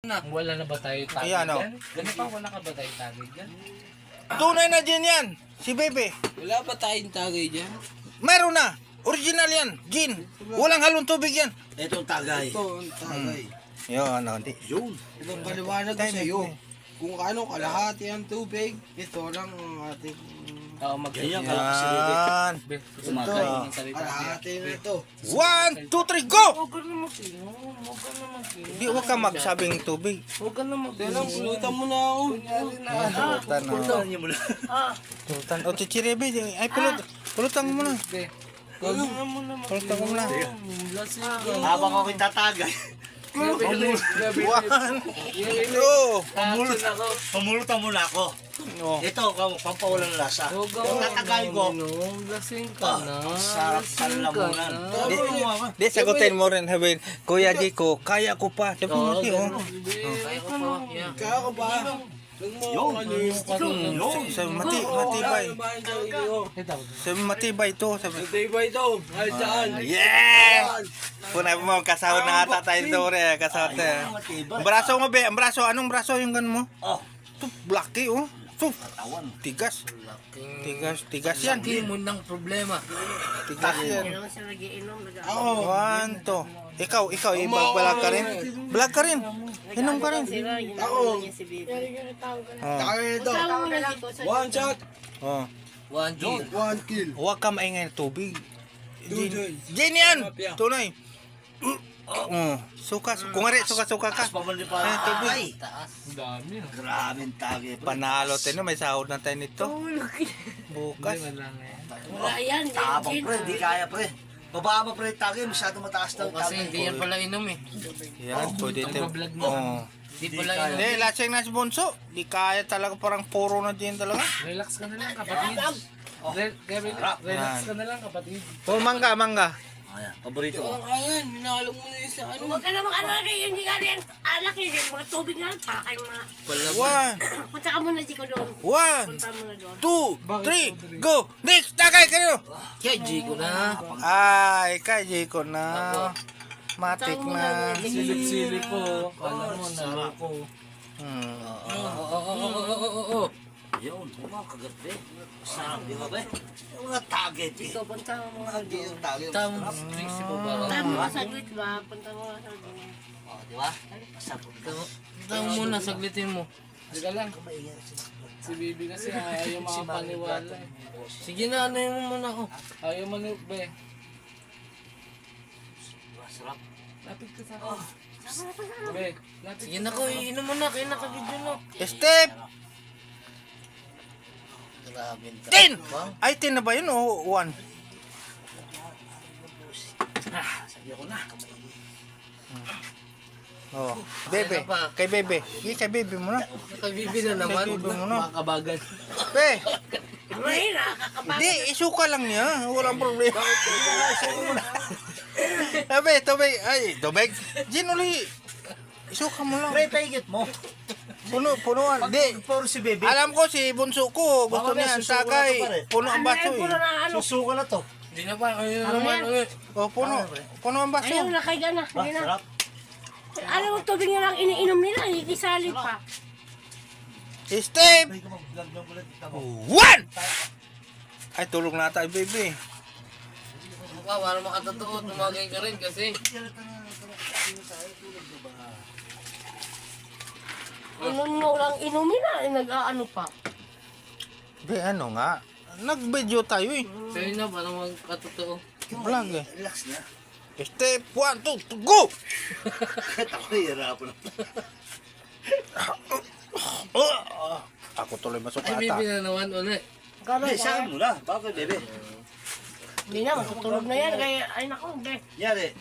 Wala na ba tayo tagay Ayan, dyan? Ganun pa, wala ka ba tayo tagay dyan? Tunay na gin yan. Si Bebe. Wala ba tayong tagay dyan? Meron na. Original yan. Gin. Walang halong tubig yan. Ito ang tagay. Ito ang tagay. Yun, hindi. Yun. Ibang paliwanag ko sa'yo. Kung ano, kalahati ang tubig, ito lang ang ating Oo, Ganyan mag-ganyan. ka kasi Bebe. Yan. Sumagay ng salita niya. kalahati na ito. 1, 2, 3, go! Huwag ka na mag-inom. Huwag ka na mag-inom. Di, huwag ka magsabing tubig. Huwag ka na Kailang mag-inom. pulutan mo na ako. Kunyari na. Pulutan na. Pulutan niyo muna. Pulutan. O, chichirebe. Ay, pulutan mo na. Be, huwag ka na muna Pulutan mo na. Lasing ka. Habang ako'y tatagay. 1, 2. Action ako. Pumulutan muna ako. Oh. Ito, pampawalan lasa. Huwag ka Yung tatagay ko, mag-inom. Lasing ka na. sarap Lasing ka panlamunan. na. Di, sagutin mo rin. Sabihin, Kuya Jiko, kaya ko pa. Sabi mo siya, oh. Kaya ko pa. Yeah. Kaya ka ba? Huwag mo Yun. ano yung Yun. Sabi, matibay. Ano ba ang sarili ko? Sabi, matibay to. Sabi, Matay ba ito? Ay, saan? yeah! Punay mo, kasahod na ata tayo doon eh. Kasahod tayo. Matibay. Ang braso mo, be. Ang braso. Anong braso yung gan mo? Oh, Ito, blacky, oh. Ito, katawan. tigas. Tigas yan. Hindi mo ng problema. Tigas yan. Ako. 1, 2. Ikaw, ibag-vlog ka rin? Vlog ka rin. Inom ka rin. Ako. Oh. Kaya ito. One shot. Oh. One G. One kill. Huwag ka maingay ng tubig. Dudoy. Gin yan! Tunay. Oh. Suka. Kung nga rin, suka ka. Tapos pamali pa. Ay, tubig. Ay, Taas. Dami. grabing tagay. Panalo tayo na. May sahod na tayo nito. Bukas. Wala na yan. Wala yan. Tapang pre, di kaya pre. Baba mo pre, tagay. Masyado mataas daw. Kasi hindi yan pala inom eh. Yan, pwede tayo. Pag-vlog mo. Oh. Hindi pala inom. Hindi, lasing na si Bonso. Di kaya talaga, parang puro na din talaga. Relax ka na lang kapatid. Relax ka na lang kapatid. Oh, mangga. Ayan, paborito ko. Ang ayan, minalo mo na yung sa ano. Huwag ka na mag-ano rin. Hindi ka rin. Alak yun. Mga tubig na lang. Para kayong mga... 1, Punta ka muna dito doon. 1, Punta muna doon. 2, 3, go! Next! Tagay kayo! Kaya G ko na. Ay, kay Jiko na. Matik na. Silip-silip po. Kala mo na ko. Hmm. Yun, kagabi. Sarap, di ba ba? Yung mga tagay, eh. Ikaw, punta mo muna Hindi doon. yung tagay. Tama. Trixie mo ba? Punta mo nga saglit ba? Punta mo nga saglit. Oh, di ba? Masarap. Tama muna, saglitin mo. Sige lang. Maingay sila. Si Bibi kasi ayaw makapaniwala eh. Sige na, ano mo muna ako. Ayaw be. Masarap. Lapit ka sa akin. Be, lapit. Sige na ko, iinom mo na. Kaya nakabidyo na. Step! Grabe. 10! Ay, 10 na ba yun o 1? Sabi ko na. Oh, Bebe. Kay Bebe. Sige, kay Bebe mo na. Kay Bibi na naman. Kay Bibi mo na. Makabagan. Be, Ay, nakakapagod. hindi, isuka lang niya. Walang problema. Sabi, tubig. Ay, tubig. Gin uli. Isuka mo lang. Pre, paigit mo. Punuan. Di. Puro si Bebe. Alam ko si bunso ko. Gusto Baka niya ang susuka na tagay. to, pare. Puno ang baso Puro eh. na ano. Susuka na to. Hindi na pa. Ayun naman. Ulit. Oh, puno. Puno ang baso. Ayaw, nakaiga na. Ba, Hindi na. sarap. Alam mo, tubig na lang iniinom nila. Ikisalit pa. Step! Ay, kumag-vlog lang ulit. Ito mo. 1! Ay, tulog na tayo, baby. Mukha, para makatotoo. Tumagay ka rin kasi. Inom mo lang inumin na. Nag-aano pa. Be, ano nga? Nag-video tayo eh. Sa'yo na, para magkatotoo. Vlog eh. Relax na. Step 1, 2, go! Kahit ako hihirapan na. Ako tuloy Ay, masukata. Bibi na naman ulit. Hindi, sa akin muna. Bakit, Bebe? Hindi na, matutulog na yan. Kaya, ay naku, be. Yari,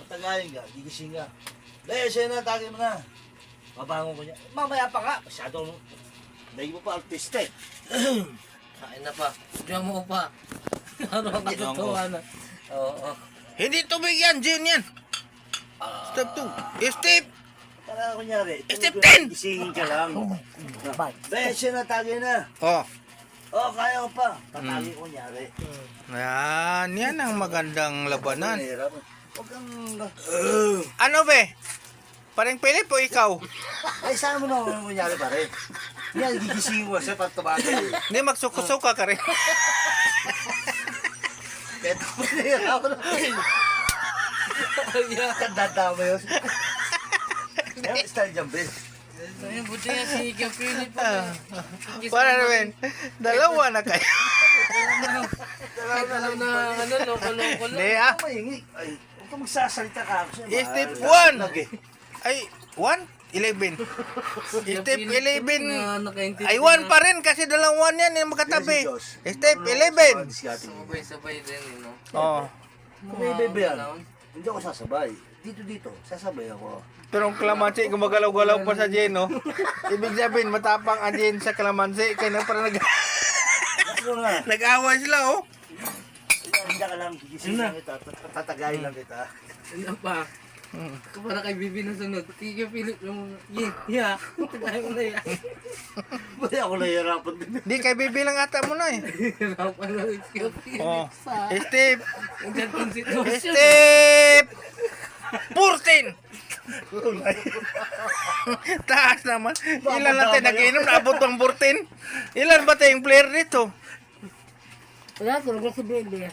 patagayin ka, gigising ka. Dahil siya na, tagay mo na. Mabangon ko niya. Mamaya pa ka. Masyadong, dahil mo pa artista eh. Kain na pa. Diyan mo pa. Para makatotowa na. Oo. Hindi tubig yan, gin yan. Step 2. Step! Para kunyari, Step tulog 10! ka, gisingin ka lang. Dahil siya na, tagay na. Oh. Oh, kaya ko pa. Tatagay ko kunyari. Yan ang magandang labanan. Mahirap. Huwag kang... Ano be? Parang Philip o ikaw? Ay, saan mo na nangyari pare? Yan, gigisingin mo siya pag tumagal. Hindi, magsuka-suka ka rin. Kaya tumagal ako na. Kandadama yun. Yan, style dyan, Ben. Ayun, buti nga si Ika Philip. Para naman, dalawa na kayo. Alam na, ano, loko-loko lang. Hindi ah. Mahingi. Ay, huwag ka magsasalita ka. Step 1. Ay, 1? 11. Step 11. Ay, 1 pa rin kasi dalawang 1 yan yung magkatabi. Step 11. Sabay-sabay din, no? Oh. Kung may bebe yan, hindi ako sasabay. Dito, sasabay ako. Pero ang kalamansi, gumagalaw-galaw pa sa Jen, no? Ibig sabihin, matapang ang Jen sa kalamansi. Kaya na parang Ano nga? nag-away sila, oh. Hindi ka lang, gigisingin kita. Tatagayin lang kita. Ano pa? Para kay Bibi na sunod. Ika Philip yung... Yeah. Tayo mo na yan. Ba't ako nahihirapan din? Di, kay bibilang ata mo na eh. Hirapan na rin si Philip Oh. sa... Step! Ang gantong sitwasyon. Step! 14! Taas naman. Ilan natin nag-inom? Naabot ang 14? Ilan ba tayong player dito? Wala, tulog na si Bebe.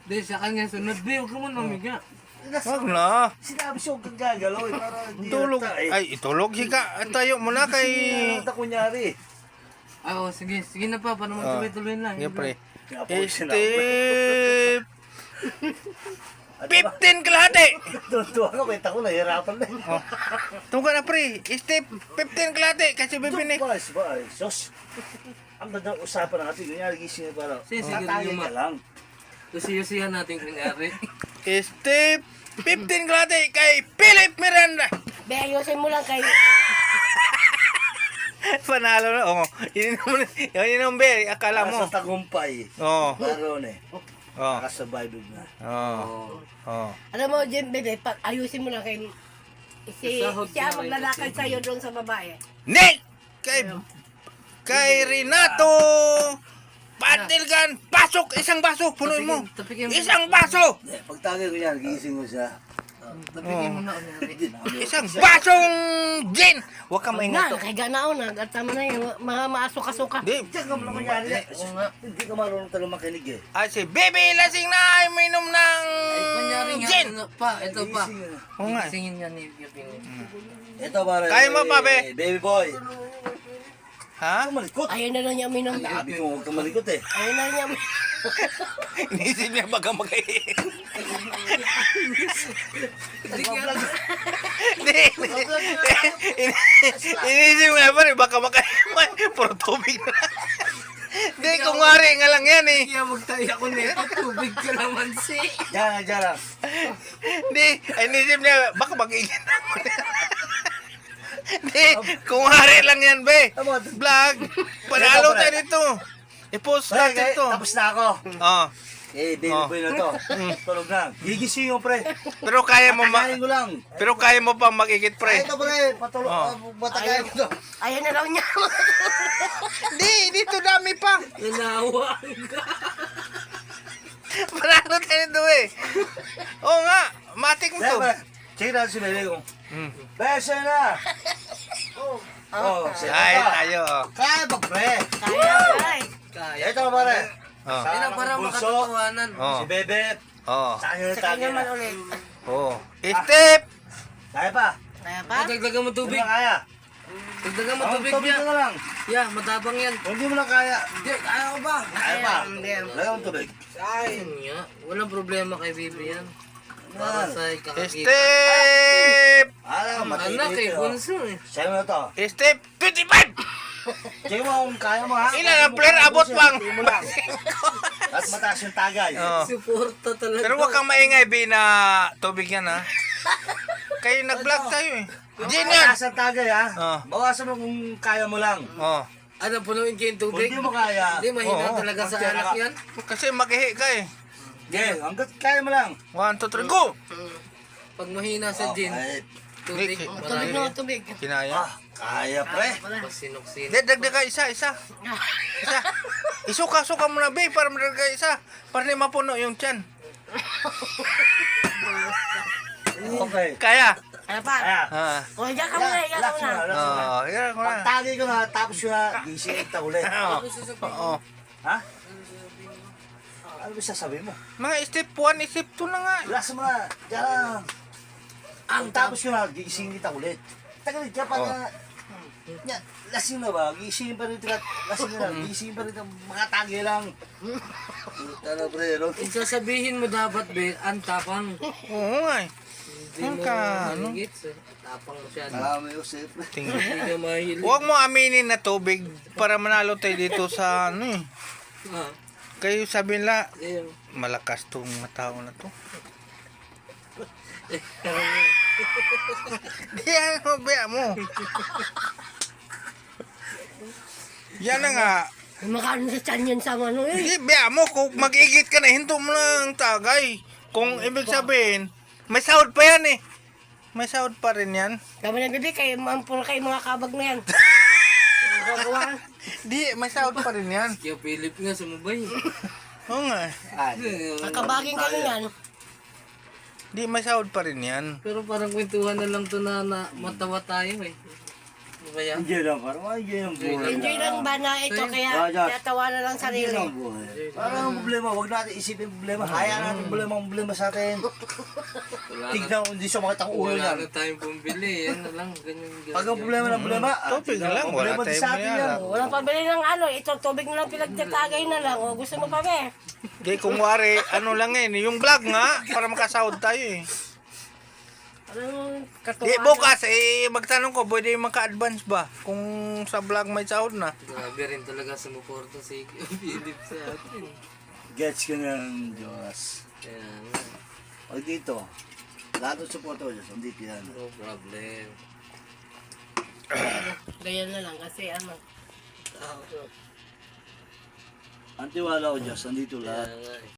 Di, sa kanya sunod. Di, huwag ka mo namiga. Wag na. Sinabi siya huwag kang gagalaw eh, para hindi Tulog. halata, eh. Ay, itulog. Hika. Tayo muna kay... Hindi halata kunyari. Ah, oh, sige. Sige na pa. Para magtuloy-tuloy lang. Siyempre. Pinapoy Step... 15 kalahati! Tuwa ka, kwenta ko nahihirapan na. Oh. Tungka na pre. Step 15 kalahati. Kasi bibinig. Ba, sos. Ang ganda ng usapan natin, kunyari gising na parang, Sige, tatayin luma. ka lang. Kusiyusihan natin kunyari. Step 15 kalahati kay Philip Miranda. Be, ayusin mo lang kay... Panalo na. Oh. Ininom be. Akala mo. Sa tagumpay. Oh. Meron eh. Oh. Nakasurvive na. Oh. Oh. Alam mo, Jen, Bebe, ayusin mo lang kay... Sahod Siya na rin maglalakad kasi. sa'yo doon sa babae. Nick! Kay Renato Patilgan, pasok! Isang baso, punuin mo! Tapikin mo. Isang baso! Pagtagay ko yan, gising mo siya. Tapikin mo na kunyari. Hindi na kami. Isang basong gin! Huwag ka maingay Na, to. kay Ganao na. At tama na yung mga maasok-asuka. Di, Diyan ka mo lang kunyari. Oo nga. Hindi ka marunong talagang makinig eh. ay si Baby lasing na ay minom ng Ay, kunyari nga. gin! Ano, pa, ito pa. Gising na. Oo nga. Singin nga ni Philip. Ito para Kaya mo pa, be? Baby boy. Ha? Huwag malikot. Ayaw na lang niya minom. Sabi ko huwag kang malikot eh. Ayaw na lang niya minom. Inisip niya baga Hindi nga. Hindi. Inisip niya pa rin baka puro tubig na. Hindi, kung wari nga lang yan eh. Kaya magtaya ko nito. Tubig ka naman si. Diyan lang. Hindi, inisip niya baka mag-igin ako. Hindi, kung wari lang yan be. Vlog, panalo tayo dito. I-post natin to. Tapos na ako. Oh. Eh, baby Oh. boy na to. Tulog na. Gigising mo pre. Pero kaya mo Takayin ko lang. pero kaya mo pa mag-igit Ay, pre. ito pre. Patulog. Oh. Batagayin ko to. Ayaw na lang niya. Hindi, dito dami pa. Nanawa ka. Panalo tayo dito eh. Oo nga, matik mo to. Check natin si baby ko. Hmm. Besa na. Oh, Ay, siya. tayo. Kaya ba pre? Kaya, kay. Kaya. Ito pare. Oh. Ayun ang parang makatotohanan. Oh. Si Bebe. Oh. Sa kanya Sa kanya na. man ulit. Oh. Step. Kaya pa? Kaya pa? Ah, dagdagan mo Hindi tubig. mo na kaya. Dagdagan mo Oh, tubig tubig niya. ka na lang. Yeah, matapang yan. Kung hindi mo na kaya. Hindi, ayaw ko ba? Kaya pa. Hindi. Lagyan mo tubig. Ayun nga. Walang problema kay Bibi yan. Para sa kakakita. Step. Alam, Anak eh, bunso eh. Sa'yo na to. Step 25. Check mo kung kaya mo ha. Ilan ang player abot pang. Tingin mo lang. At mataas yung tagay. Oh. Suporta talaga. Pero wag kang maingay bi na tubig yan ha. Kayo nag-vlog tayo eh. Diyan yan. Mataas ang tagay ha. Oh. Bawasan mo kung kaya mo lang. Oh. Ano, punuin kayo yung Kung tubig? hindi mo kaya. Hindi, mahina Oo. talaga sa Kasi anak yan. Kasi makihi ka eh. Okay, hanggat kaya mo lang. 1, 2, 3, go! Pag mahina sa gin, Okay. tubig, Tubig Tubig marami. na tubig. Kinaya. Ah, kaya pre. Pag sinuksin. Hindi, dagdag ka isa. Isa. Isuka-suka mo na, babe, para madagdag ka isa. Para di mapuno yung tiyan. Okay. Kaya. Ano pa? Kaya, O, higa ka muna, higa ka relax muna. mo na, relax mo na. Oh, yan ko na. Pagtagi ko na, tapos ko na, gising kita ulit. Oo. Ha? Ano ba sasabihin mo? Mga step 1, step 2 na nga. Relax mo na, diyan lang. Pagtapos ko na, gising kita ulit. Tagalit ka pa na, yan, lasing na ba? Gising pa rin kita, lasing na, gising pa rin kita, makatagi lang. Ano pre, no? Kung sasabihin mo dapat, be, ang tapang. Oo nga eh. Hindi mo Ano? higits eh. Tapang mo siya. Marami yung safe. Tingnan. Hindi ka mahilig. Huwag mo aminin na tubig para manalo tayo dito sa ano eh. Ah, Kayo sabi nila, ayun. malakas tong mga tao na to. Di ano, bea mo. Yan na nga. Makaano sa tiyan yan sa ano eh. Di, bea mo, kung mag-igit ka na, hinto mo na ang tagay. Kung ibig sabihin, may sahod pa yan eh. May sahod pa rin yan. Kami na gabi, kayo mampura kayo mga kabag na yan. Gagawa. Di, may sahod pa rin yan. Kaya Philip nga sumabay. Oo nga. Kakabagin kayo yan. Di, may sahod pa rin yan. Pero parang kwentuhan na lang to na matawa tayo eh. Ano ba yan? Enjoy lang, parang enjoy ang buhay. Enjoy lang ba na ito, kaya tatawa na lang Enjoy sarili. lang ang buhay. Parang ang problema, huwag natin isipin yung problema. Hayaan natin problema sa atin. Tignan kung hindi siya makita ang ulo Wala niyan. na tayong pambili. Yan na lang. Ganyan. Pag ang problema ng problema, Tubig na lang, wala problema din tayong sa atin mayala. yan. Walang pabili ng ano, ito tubig na lang pinagtatagay na lang. O gusto mo pa ba? Di, kung wari, ano lang eh, yung vlog nga, para makasahod tayo eh. Anong Di, katuwa? bukas, eh, magtanong ko, pwede maka-advance ba? Kung sa vlog may sahod na. Grabe rin talaga sumuporta si Philip sa atin. Gets ka ng Diyos. Kaya nga. Pag dito, lahat ng supporto ko Diyos, andito yan. No problem. Ganyan na lang kasi ano. Ang tiwala ko Diyos, andito lahat. Kaya nga eh.